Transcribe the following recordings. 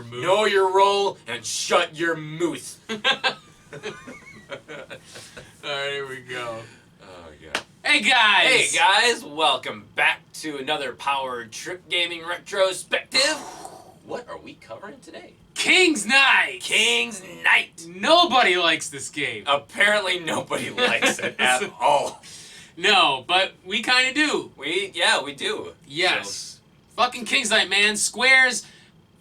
mouth. Know your role and shut your mouth. Alright, here we go. Oh, God. Hey, guys! Hey, guys. Welcome back to another Powered Trip Gaming Retrospective. What are we covering today? King's Knight! King's Knight. Nobody likes this game. Apparently nobody likes it at all. No, but we kind of do. We do. Yes. Fucking King's Knight, man. Square's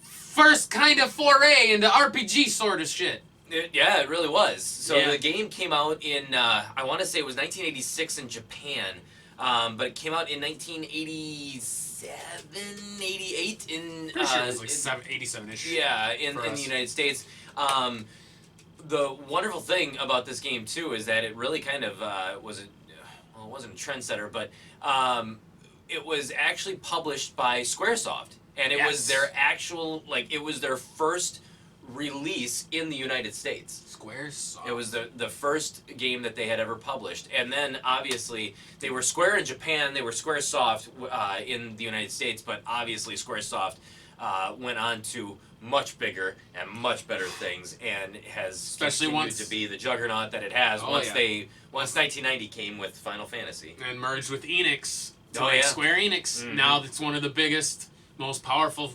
first kind of foray into RPG sort of shit. It really was. So Yeah. the game came out in, I want to say it was 1986 in Japan, but it came out in 1987, 88 in... Pretty sure it was like 87-ish. Yeah, in the United States. The wonderful thing about this game, too, is that it really kind of was it wasn't a trendsetter, but it was actually published by Squaresoft. And it was their actual, it was their first release in the United States. Squaresoft. It was the first game that they had ever published. And then, obviously, they were Square in Japan, they were Squaresoft in the United States, but obviously Squaresoft went on to much bigger and much better things, and has continued to be the juggernaut that it has once 1990 came with Final Fantasy. And merged with Enix to make Square Enix. Mm-hmm. Now it's one of the biggest, most powerful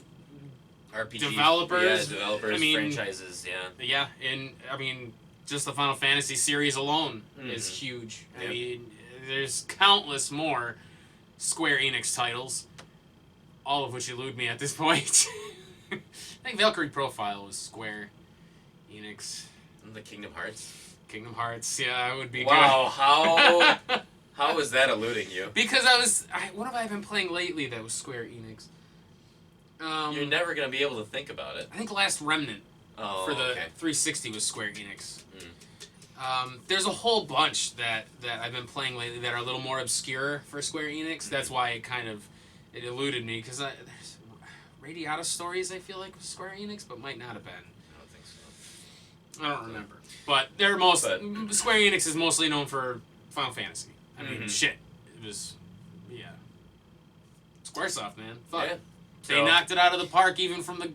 RPG developers, franchises, Yeah, and I mean, just the Final Fantasy series alone is huge. I mean, there's countless more Square Enix titles, all of which elude me at this point. I think Valkyrie Profile was Square Enix. The Kingdom Hearts? Kingdom Hearts, yeah, it would be wow, good. how was that eluding you? Because what have I been playing lately that was Square Enix? You're never going to be able to think about it. I think Last Remnant for the 360 was Square Enix. There's a whole bunch that I've been playing lately that are a little more obscure for Square Enix. That's why it eluded me, because there's Radiata Stories, I feel like, was Square Enix, but might not have been. I don't think so. I don't remember. But Square Enix is mostly known for Final Fantasy. I mean, shit. It was, Squaresoft, man. Fuck. Yeah. They knocked it out of the park even from the,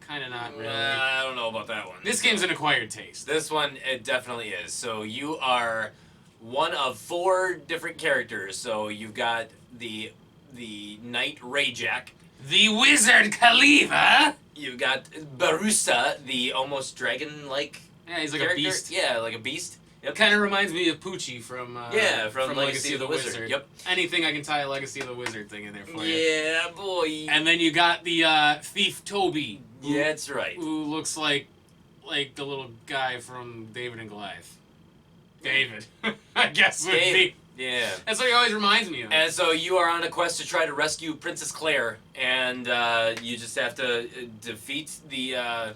kind of not really. I don't know about that one. This game's an acquired taste. This one, it definitely is. So you are one of 4 different characters. So you've got the Knight Rayjack. The Wizard Khalifa. You've got Barusa, the almost dragon-like he's like character. A beast. Yeah, like a beast. Yep. Kind of reminds me of Poochie from Legacy of the Wizard. Yep. Anything I can tie a Legacy of the Wizard thing in there for you. Yeah, boy. And then you got the Thief Toby. Yeah, that's right. Who looks like the little guy from David and Goliath. David, I guess would be. Yeah. That's what he always reminds me of. And so you are on a quest to try to rescue Princess Claire, and you just have to defeat the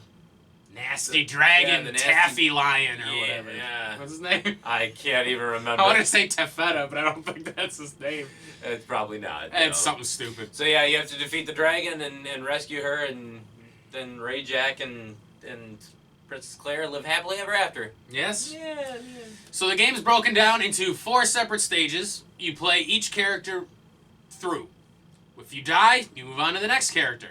nasty dragon, the Taffy Lion, or whatever. Yeah. What's his name? I can't even remember. I want to say Tefeta, but I don't think that's his name. It's probably not. It's something stupid. So yeah, you have to defeat the dragon and rescue her, and then Rayjack and Princess Claire live happily ever after. Yes? Yeah. So the game is broken down into 4 separate stages. You play each character through. If you die, you move on to the next character.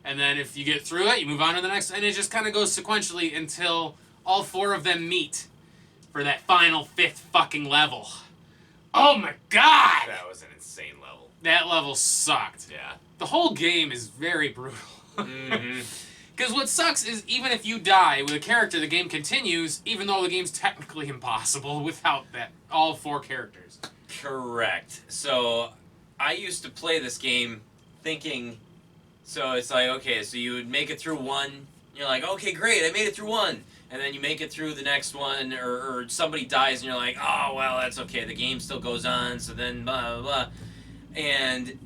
And then if you get through it, you move on to the next, and it just kind of goes sequentially until all 4 of them meet for that final 5th fucking level. Oh my god! That was an insane level. That level sucked. Yeah. The whole game is very brutal. Mm-hmm. Because what sucks is even if you die with a character, the game continues, even though the game's technically impossible without all 4 characters. Correct. So I used to play this game thinking... So it's like, okay, so you would make it through one, you're like, okay, great, I made it through one. And then you make it through the next one, or somebody dies, and you're like, oh, well, that's okay, the game still goes on, so then blah, blah, blah. And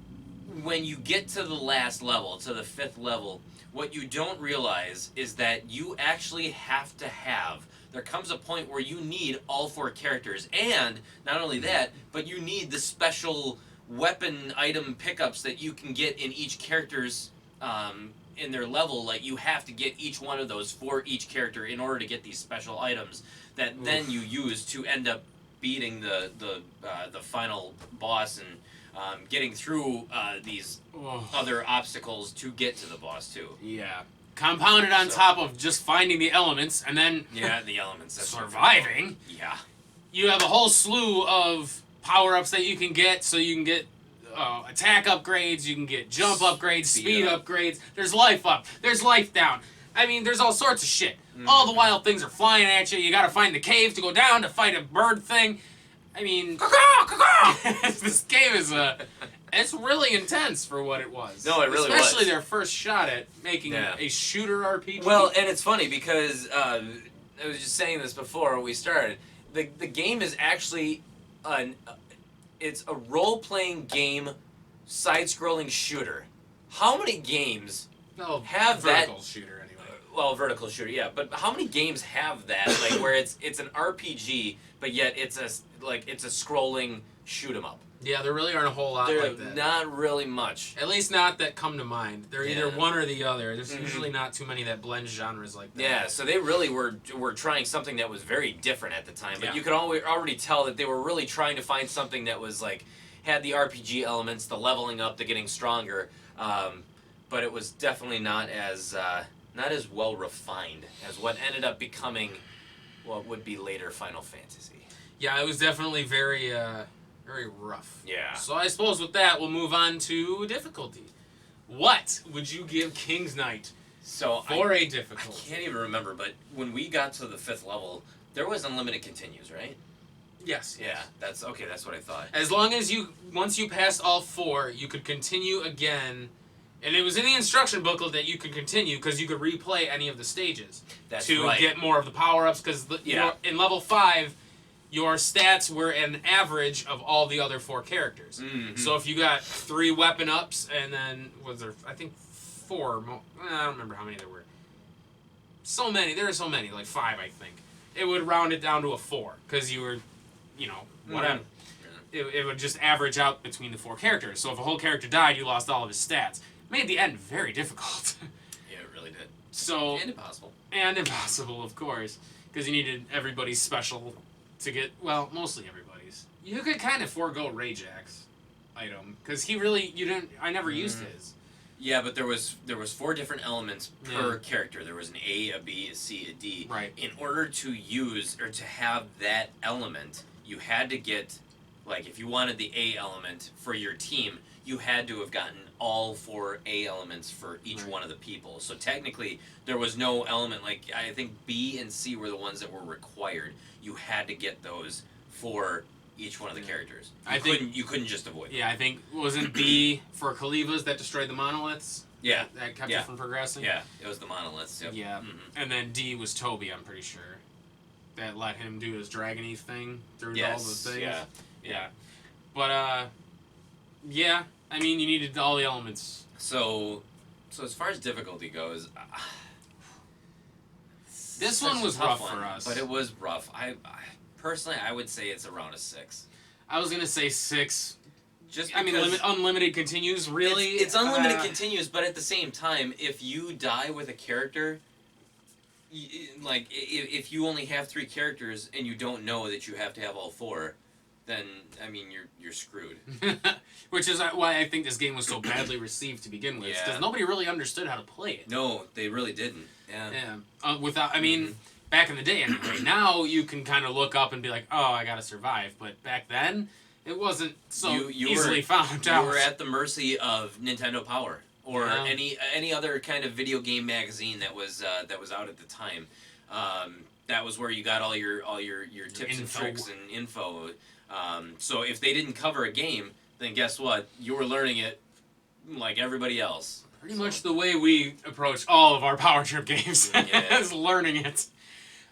when you get to the last level, to the 5th level, what you don't realize is that you actually have to have, there comes a point where you need all 4 characters, and not only that, but you need the special weapon item pickups that you can get in each character's in their level. Like, you have to get each one of those for each character in order to get these special items that then you use to end up beating the final boss and getting through these other obstacles to get to the boss too. Yeah. compounded on top of just finding the elements and then Yeah, the elements. That's surviving. Yeah. You have a whole slew of power-ups that you can get, so you can get attack upgrades, you can get jump upgrades, speed upgrades, there's life up, there's life down. I mean, there's all sorts of shit. All the wild things are flying at you, you gotta find the cave to go down to fight a bird thing. I mean, this game is it's really intense for what it was. No, it really was. Especially their first shot at making a shooter RPG. Well, and it's funny because I was just saying this before we started. The game is actually it's a role-playing game, side-scrolling shooter. How many games have vertical that? Shooter anyway. Well, vertical shooter, yeah. But how many games have that? Like where it's an RPG, but yet it's a scrolling shoot 'em up. Yeah, there really aren't a whole lot like that. Not really much. At least not that come to mind. They're either one or the other. There's usually not too many that blend genres like that. Yeah, so they really were trying something that was very different at the time. But you could already tell that they were really trying to find something that was like had the RPG elements, the leveling up, the getting stronger. But it was definitely not as well refined as what ended up becoming what would be later Final Fantasy. Yeah, it was definitely very rough. Yeah. So I suppose with that, we'll move on to difficulty. What would you give King's Knight for a difficulty? I can't even remember, but when we got to the 5th level, there was unlimited continues, right? Yes. Yeah, that's what I thought. As long as once you passed all 4, you could continue again. And it was in the instruction booklet that you could continue because you could replay any of the stages to get more of the power-ups. Because in level 5, your stats were an average of all the other 4 characters. Mm-hmm. So if you got 3 weapon ups and then was there, I think 4. I don't remember how many there were. So many. There are so many, like 5, I think. It would round it down to a 4 because you were, whatever. Mm-hmm. It would just average out between the 4 characters. So if a whole character died, you lost all of his stats. Made the end very difficult. Yeah, it really did. So and impossible. And impossible, of course, because you needed everybody's special to get, well, mostly everybody's. You could kind of forego Rajack's item because he really I never used his. Yeah, but there was 4 different elements per character. There was an A, a B, a C, a D. Right. In order to use or to have that element, you had to get, like, if you wanted the A element for your team, you had to have gotten all 4 A elements for each one of the people. So technically, there was no element, like, I think B and C were the ones that were required. You had to get those for each one of the characters. You couldn't just avoid them. Yeah, I think, wasn't B for Kalivas that destroyed the monoliths? Yeah. That kept you from progressing? Yeah, it was the monoliths. Yep. Yeah. Mm-hmm. And then D was Toby, I'm pretty sure. That let him do his dragon-y thing through all the things. Yeah. But, yeah, I mean, you needed all the elements. So as far as difficulty goes, this one was rough for us. But it was rough. I personally, I would say it's around a 6. I was gonna say 6. Just I mean, unlimited continues, really? It's unlimited continues, but at the same time, if you die with a character, like, if you only have 3 characters and you don't know that you have to have all 4, then, I mean, you're screwed. Which is why I think this game was so badly received to begin with. Because nobody really understood how to play it. No, they really didn't. Yeah. I mean, back in the day anyway. Now you can kind of look up and be like, oh, I gotta survive. But back then, it wasn't so easily found out. You were at the mercy of Nintendo Power. Or any other kind of video game magazine that was out at the time. That was where you got all your tips and tricks and info. So if they didn't cover a game, then guess what? You were learning it like everybody else. Pretty much the way we approach all of our Power Trip games is learning it.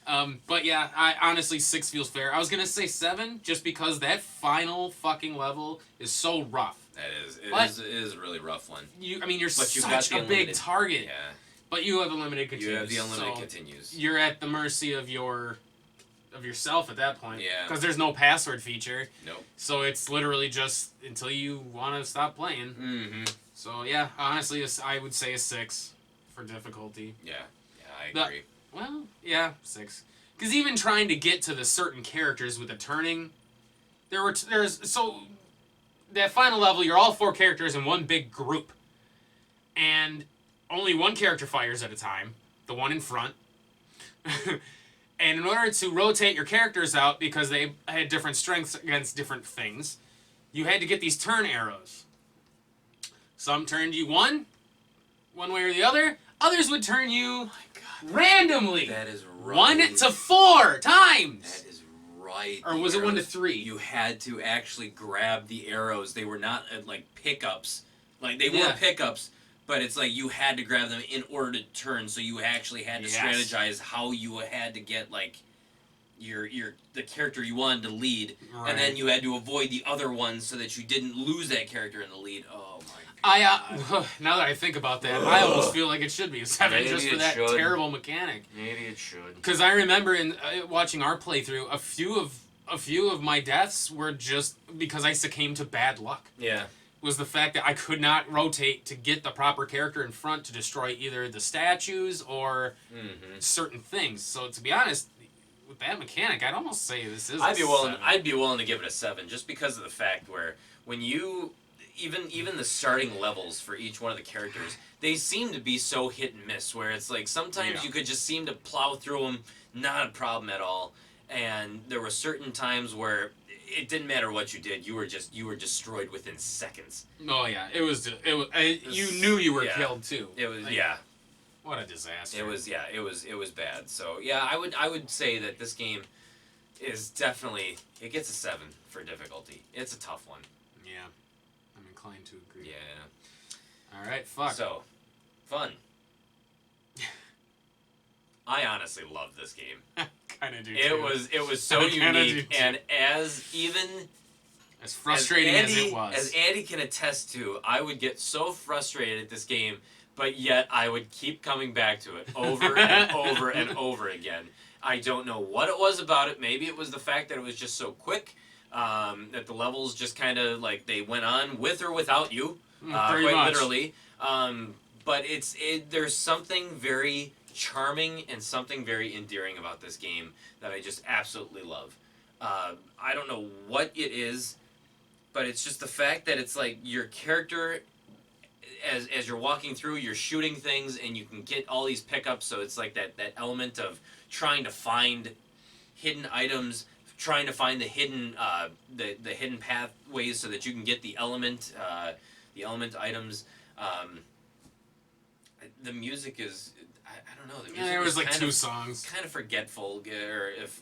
But yeah, I honestly 6 feels fair. I was gonna say 7 just because that final fucking level is so rough. That is. It is a really rough one. You're such a big target. Yeah. But you have unlimited continues. You have the unlimited continues. You're at the mercy of yourself at that point. Yeah. Because there's no password feature. Nope. So it's literally just until you want to stop playing. Mm-hmm. So yeah, honestly, I would say a 6 for difficulty. Yeah. Yeah, I agree. Well, yeah, 6. Because even trying to get to the certain characters with the turning, that final level, you're all 4 characters in one big group. And only one character fires at a time, the one in front. And in order to rotate your characters out, because they had different strengths against different things, you had to get these turn arrows. Some turned you one way or the other. Others would turn you randomly. That is right. 1 to 4 times. That is right. Or was it 1 to 3? You had to actually grab the arrows. They were not like pickups. Like they were pickups, but it's like you had to grab them in order to turn. So you actually had to strategize how you had to get like the character you wanted to lead, and then you had to avoid the other ones so that you didn't lose that character in the lead. Oh my God. Now that I think about that, I almost feel like it should be a 7 Maybe just for that terrible mechanic. Maybe it should. Because I remember in watching our playthrough, a few of my deaths were just because I succumbed to bad luck. Yeah. Was the fact that I could not rotate to get the proper character in front to destroy either the statues or certain things. So to be honest, with that mechanic, I'd almost say this is. I'd be willing to give it a 7 just because of the fact where when you even the starting levels for each one of the characters, they seem to be so hit and miss. Where it's like sometimes you could just seem to plow through them, not a problem at all, and there were certain times where it didn't matter what you did, you were destroyed within seconds. Oh yeah, it was you knew you were killed too. It was What a disaster. It was bad. So yeah, I would say that this game is definitely, it gets a 7 for difficulty. It's a tough one. Yeah, I'm inclined to agree. Yeah. All right, fuck. So, fun. I honestly love this game. Kind of do. It was so unique, and as frustrating as it was. As Andy can attest to, I would get so frustrated at this game, but yet I would keep coming back to it over and over and over again. I don't know what it was about it. Maybe it was the fact that it was just so quick, that the levels just kind of like they went on with or without you, quite much. Literally. But there's something very charming and something very endearing about this game that I just absolutely love. I don't know what it is, but it's just the fact that it's like your character, as you're walking through, you're shooting things and you can get all these pickups, so it's like that element of trying to find hidden items, trying to find the hidden the hidden pathways so that you can get the element items. The music is, I don't know. The music there was like 2 songs. Kind of forgetful, or if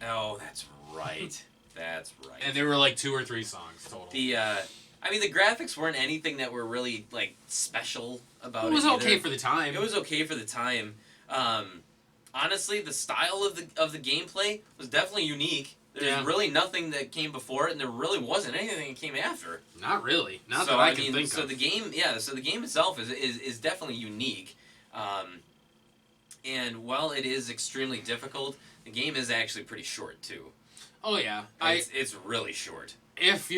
Oh, that's right. That's right. And there were like 2 or 3 songs total. The graphics weren't anything that were really like special about it. It was either. okay for the time. It was okay for the time. Honestly, the style of the gameplay was definitely unique. There's really nothing that came before it, and there really wasn't anything that came after. Not really. Not that I can think so of. The game, so the game itself is definitely unique. And while it is extremely difficult, the game is actually pretty short too. Oh yeah, it's really short. If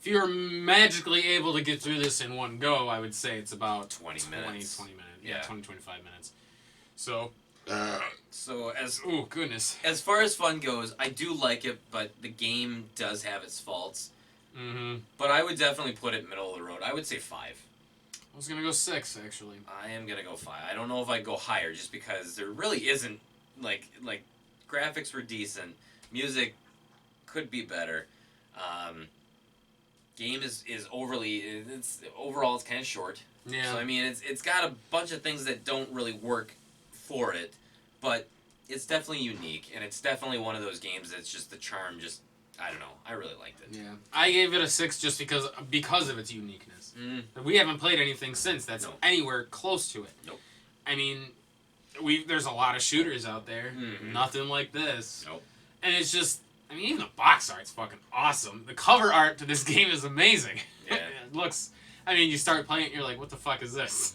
you're magically able to get through this in one go, I would say it's about 20 minutes. 20 minutes. Yeah, 20-25 minutes. So. Goodness. As far as fun goes, I do like it, but the game does have its faults. Mm-hmm. But I would definitely put it middle of the road. I would say 5. I was gonna go 6 actually. I am gonna go 5. I don't know if I'd go higher, just because there really isn't like graphics were decent, music could be better. Game is overall it's kind of short. Yeah. So I mean it's got a bunch of things that don't really work for it, but it's definitely unique, and it's definitely one of those games that's just the charm. Just I don't know. I really liked it. Yeah, I gave it a 6 just because of its uniqueness. We haven't played anything since that's anywhere close to it. Nope. I mean, there's a lot of shooters out there. Nothing like this. Nope. And it's just, I mean, even the box art's fucking awesome. The cover art to this game is amazing. Yeah. It looks. I mean, you start playing it, you're like, what the fuck is this?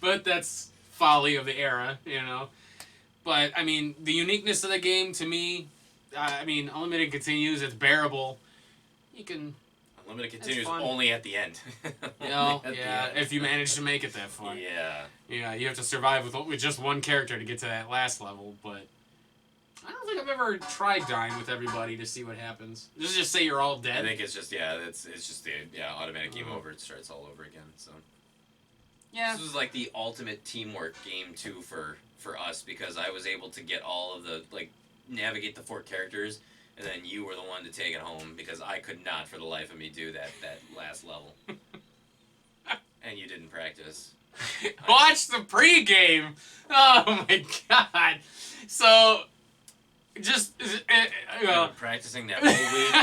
But that's folly of the era, you know. But I mean, the uniqueness of the game to me, I mean, Unlimited continues. It's bearable. You can. Unlimited continues only at the end. If you manage to make it that far. Yeah. Yeah, you have to survive with just one character to get to that last level, but I don't think I've ever tried dying with everybody to see what happens. Just say you're all I dead. think it's just it's just the automatic game over. It starts all over again. So Yeah. this was like the ultimate teamwork game too for us because I was able to get all of the navigate the 4 characters, and then you were the one to take it home because I could not for the life of me do that last level. And you didn't practice. Watch the pregame. Oh my god. So, just I've been practicing that whole week.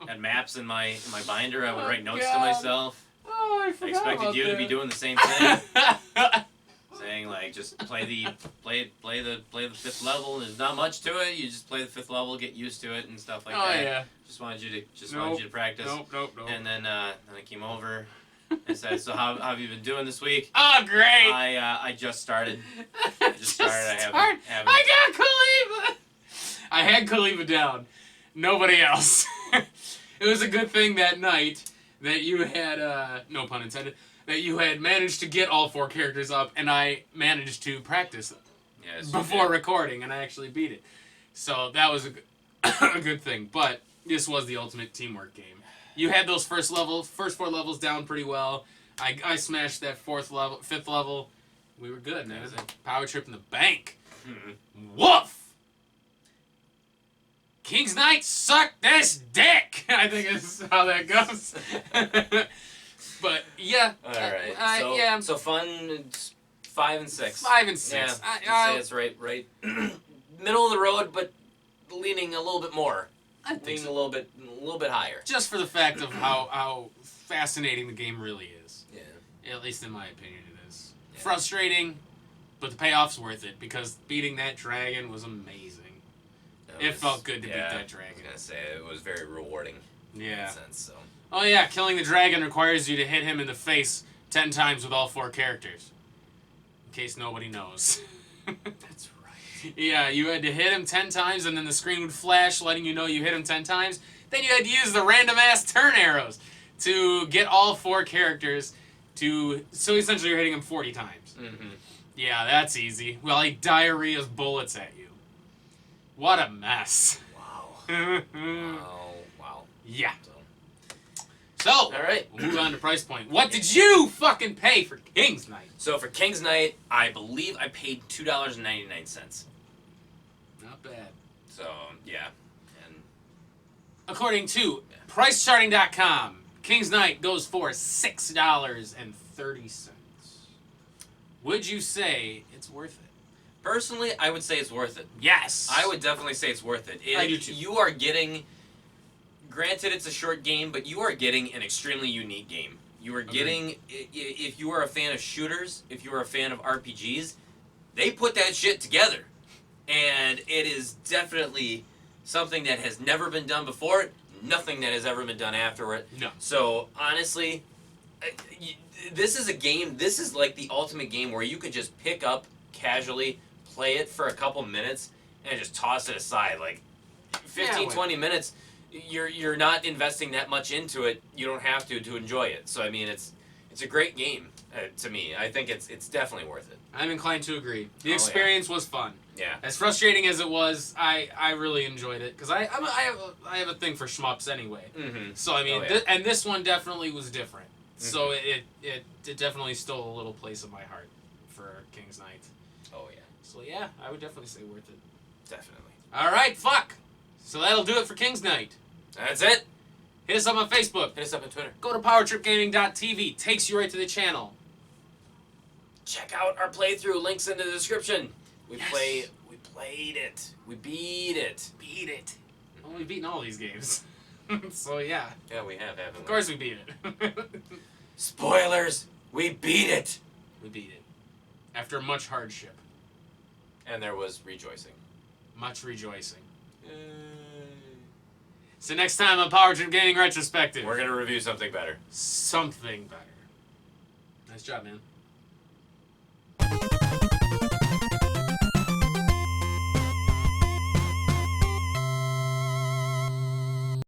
Had maps in my binder. I would write notes to myself. Oh, I forgot I expected you to be doing the same thing. Saying just play the 5th level. There's not much to it. You just play the 5th level, get used to it and stuff like that. Oh yeah. Just wanted you to practice. Nope. And then I came over and said, "So how have you been doing this week?" Oh great. I just started. I haven't. I got Khalifa. I had Khalifa down. Nobody else. It was a good thing that night that you had no pun intended. That you had managed to get all 4 characters up, and I managed to practice them before recording, and I actually beat it. So that was a good thing. But this was the ultimate teamwork game. You had those first 4 levels down pretty well. I smashed that 5th level. We were good, man. Power trip in the bank. Woof! King's Knight, suck this dick! I think is how that goes. But yeah. All right. So fun. 5 and 6. 5 and 6. Yeah. I'd say it's right. Middle of the road, but leaning a little bit more. I think Leaning so. a little bit higher. Just for the fact of how fascinating the game really is. Yeah. At least in my opinion, it is. Yeah. Frustrating, but the payoff's worth it because beating that dragon was amazing. It felt good to beat that dragon. I was gonna say it was very rewarding. In that sense, so. Oh yeah, killing the dragon requires you to hit him in the face 10 times with all 4 characters. In case nobody knows. That's right. Yeah, you had to hit him 10 times and then the screen would flash letting you know you hit him 10 times. Then you had to use the random ass turn arrows to get all 4 characters so essentially you're hitting him 40 times. Mm-hmm. Yeah, that's easy. Well, he diarrheas bullets at you. What a mess. Wow. Wow. Yeah. So, All right. we'll move on to price point. What did you fucking pay for King's Knight? So for King's Knight, I believe I paid $2.99. Not bad. So yeah, and According to PriceCharting.com, King's Knight goes for $6.30. Would you say it's worth it? personally, I would say it's worth it. Yes. I would definitely say it's worth it. I do too. You are getting. Granted, it's a short game, but you are getting an extremely unique game. You are getting, if you are a fan of shooters, if you are a fan of RPGs, they put that shit together. And it is definitely something that has never been done before, nothing that has ever been done afterward. No. So, honestly, this is a game, this is like the ultimate game where you could just pick up casually, play it for a couple minutes, and just toss it aside. Like, 15, 20 minutes, you're not investing that much into it. You don't have to enjoy it. So I mean, it's a great game to me. I think it's definitely worth it. I'm inclined to agree. The experience was fun. Yeah. As frustrating as it was, I really enjoyed it because I have a thing for shmups anyway. Mm-hmm. So I mean, and this one definitely was different. Mm-hmm. So it definitely stole a little place in my heart for King's Knight. Oh yeah. So yeah, I would definitely say worth it. Definitely. All right, fuck. So that'll do it for King's Knight. That's it. Hit us up on Facebook. Hit us up on Twitter. Go to powertripgaming.tv. Takes you right to the channel. Check out our playthrough. Links in the description. We Yes. played it. We beat it. Beat it. Well, we've beaten all these games. So yeah. Yeah, we have, haven't we? Of course we beat it. Spoilers. We beat it. We beat it. After much hardship. And there was rejoicing. Much rejoicing. So next time on Power Trip Gaming Retrospective. We're gonna review something better. Something better. Nice job, man.